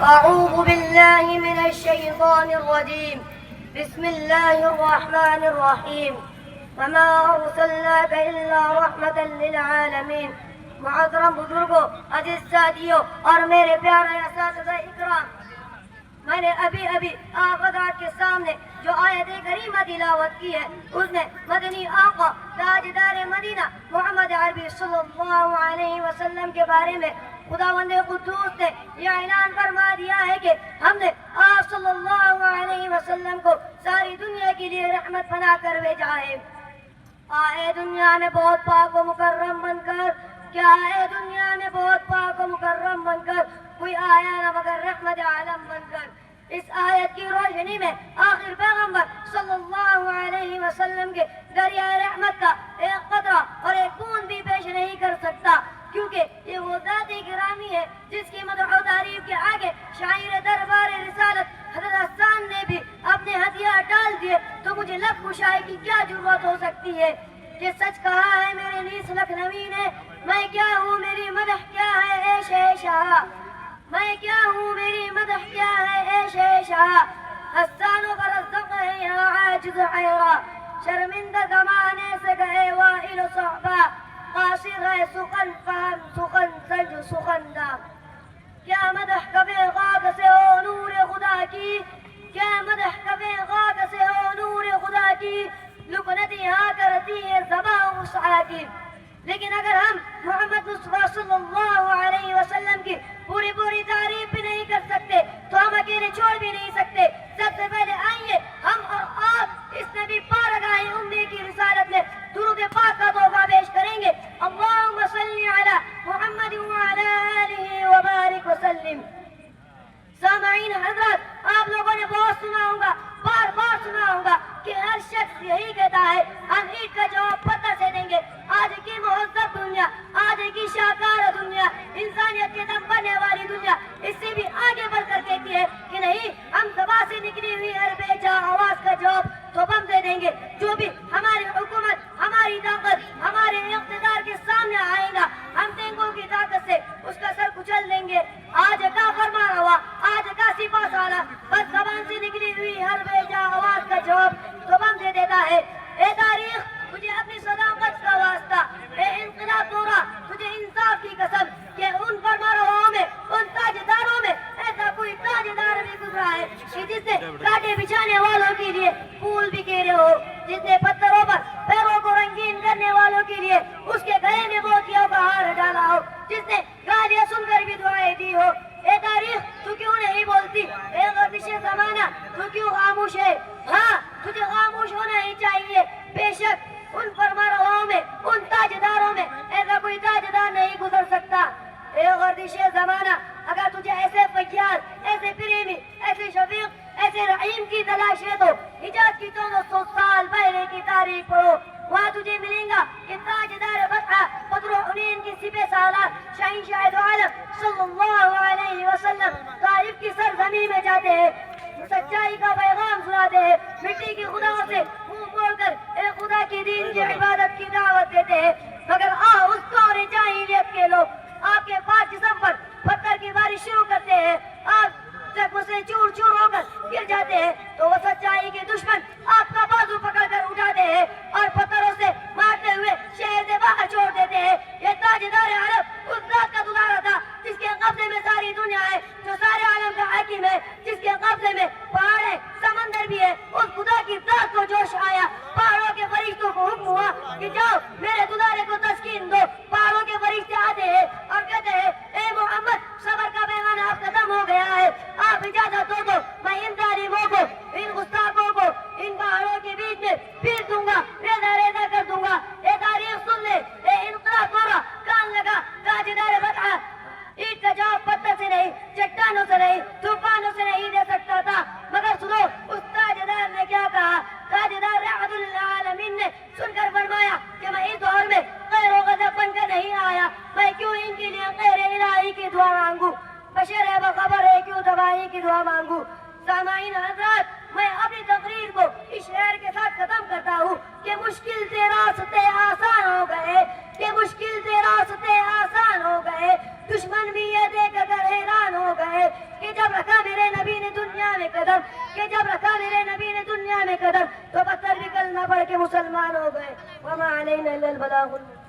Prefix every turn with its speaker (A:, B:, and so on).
A: أعوذ بالله من الشيطان الرجيم. بسم الله الرحمن الرحيم. وما أرسلناك إلا رحمة للعالمين. محترم بزرگوں، عزیز ساتھیوں اور میرے پیارے اساتذہ اکرام، میں نے ابھی آپ حضرات کے سامنے جو آیت کریمہ تلاوت کی ہے اس نے مدنی آقا تاجدار مدینہ محمد عربی صلی اللہ علیہ وسلم کے بارے میں خداوند قدوس نے یہ اعلان فرما دیا ہے کہ ہم نے آپ صلی اللہ علیہ وسلم کو ساری دنیا کے لیے رحمت بنا کر بھیجا ہے۔ آئے دنیا میں بہت پاک و مکرم بن کر، کیا ہے دنیا میں بہت پاک و مکرم بن کر، کوئی آیا نہ مگر رحمت عالم بن کر۔ اس آیت کی روشنی میں آخر پیغمبر صلی اللہ علیہ وسلم کے دریائے رحمت کا ایک قطرہ اور ایک بوند بھی پیش نہیں کر سکتا، کیونکہ یہ وہ ذات گرامی ہے جس کی مدح و تعریف کے آگے شاعر دربار رسالت حضرت حسان نے بھی اپنے ہتھیار ڈال دیے تو مجھے لب کشائی کی کیا ضرورت ہو سکتی ہے کہ سچ کہا ہے میرے نیس لکھنوی نے، میں کیا ہوں میری مدح کیا ہے اے شہنشاہ، میں کیا ہوں میری مدح کیا ہے اے شہنشاہ، حسان و برزق ہے یہاں عاجز حیرہ، شرمندہ زمانے سے گئے وائل و صحبہ، قاصر ہے سخن فہم سخن سنج سخندہ۔ کیا مدح کبے غاگ سے ہو نور خدا کی، کیا مدح کبے غاگ سے ہو نور خدا کی، لکنتی ہاں کرتی ہے زباں وسعہ کی۔ لیکن اگر ہم محمد مصطفیٰ صلی اللہ علیہ وسلم کی پوری تعریف بھی نہیں کر سکتے تو ہم اکیلے چھوڑ بھی نہیں سکتے۔ سب سے پہلے آئیے ہم اور آپ اس نبی پارگاہ امی کی رسالت میں درود پاک کا تحفہ پیش کریں گے۔ اللہم صلی علی محمد وعلی آلہ وبارک وسلم۔ سامعین حضرات، آپ لوگوں نے بہت سنا ہوگا، بار بار سنا ہوگا کہ ہر شخص یہی کہتا ہے ہم عید کا جواب پتہ سے دیں گے۔ آج کی مہذب دنیا، آج کی شاہکار دنیا، انسانیت کے دم بننے والی دنیا اس سے بھی آگے بڑھ کر کہتی ہے کہ نہیں، ہم زبان سے نکلی ہوئی ہر بے جا آواز کا جواب تو بم دے دیں گے۔ جو بھی ہماری حکومت، ہماری طاقت، ہمارے اقتدار کے سامنے آئے گا، ہم ٹینگوں کی طاقت سے اس کا سر کچل دیں گے۔ آج کا فرما روا، آج کا سپاہ سالار بس زبان سے نکلی ہوئی ہر بے جا آواز کا جواب تو بم دے دیتا ہے۔ اے تاریخ، تجھے اپنی صداقت کا واسطہ، اے انقلاب دورہ، تجھے انصاف کی قسم کہ ان فرما رواؤں میں، ان تاجداروں میں ایسا کوئی تاجدار بھی گزرا ہے کہ جس نے کاٹے بچھانے والوں کے لیے پھول بکھیرے ہو، جس نے پتھروں پر پیروں کو رنگین کرنے والوں کے لیے اس کے گلے میں موتیوں کا ہار ڈالا ہو، جس نے گالیاں سن کر بھی دعائیں دی ہو۔ اے تاریخ، تو کیوں نہیں بولتی؟ اے گردش زمانہ، تو کیوں خاموش ہے؟ ہاں، تجھے خاموش ہونا ہی چاہیے۔ بے شک ان فرما رواؤں میں، ان تاجداروں میں ایسا کوئی تاجدار نہیں گزر سکتا۔ اے گردش زمانہ، اگر تجھے ایسے فیاض، ایسے پریمی، ایسے شفیق، ایسے رحیم کی تلاش ہے تو حجاز کی 1400 سال پہلے کی تاریخ پڑھو۔ وہاں تجھے ملیں گا کہ تاجدار فتح بدر حنین کی سپہ سالار شہنشاہ دو عالم صلی اللہ علیہ وسلم طائف کی سرزمین میں جاتے ہیں، سچائی کا پیغام سناتے ہیں، مٹی کی خداؤں سے منہ موڑ کر اے خدا کی دین کی عبادت کی دعوت دیتے ہیں۔ مگر اس دور جاہلیت کے لوگ آپ کے پاک جسم پر پتھر کی بارش شروع کرتے ہیں، آپ جب اسے چور چور ہو کر گر جاتے ہیں تو وہ سچائی کے دشمن آپ کا بازو پکڑ کر اٹھاتے ہیں اور پتھروں سے مارتے ہوئے شہر سے باہر چھوڑ دیتے ہیں۔ یہ تاجدار عرب اس ذات کا دلارا تھا جس کے قبضے میں ساری دنیا ہے، جو سارے عالم کا حاکم ہے، جس کے قبضے میں پہاڑ ہے، سمندر بھی ہے۔ اس خدا کی ذات کو جوش آیا، پہاڑوں کے فرشتوں کو حکم ہوا کہ جاؤ میرے دلارے کو تسکین دو۔ پہاڑوں کے فرشتے آتے ہیں اور کہتے ہیں اے محمد، صبر کا پیمانہ اب ختم ہو گیا ہے، آپ اجازت دو میں ان ظالموں کو، ان گستاخوں کو ان پہاڑوں کے بیچ میں پھیر دوں گا، ریزہ ریزہ کر دوں گا۔ اے تاریخ سن لے، اے انقلاب دورہ کان لگا، تاجدار فتح عید کا جواب پتھر سے نہیں، چٹانوں سے نہیں، طوفانوں سے نہیں دے سکتا تھا۔ مگر سنو اس تاجدار نے کیا کہا۔ تاجدار رحمت للعالمین نے سن کر فرمایا کہ میں اس دور میں غیر و غضب بن کر نہیں آیا، میں کیوں ان کے لیے غیر الہی کی دعا مانگوں، بشر ہے بخبر ہے کیوں تباہی کی دعا مانگوں۔ سامعین حضرات، میں اپنی تقریر کو اس شعر کے ساتھ ختم کرتا ہوں کہ مشکل سے راستے آسان ہو گئے، کہ مشکل سے راستے آسان ہو گئے، دشمن بھی یہ دیکھ کر حیران ہو گئے کہ جب میرے نبی نے دنیا میں قدم، کہ جب رکھا میرے نبی نے دنیا میں قدم تو پتھر بھی کلمہ پڑھ کے مسلمان ہو گئے. وما علینا الا البلاغ المبین.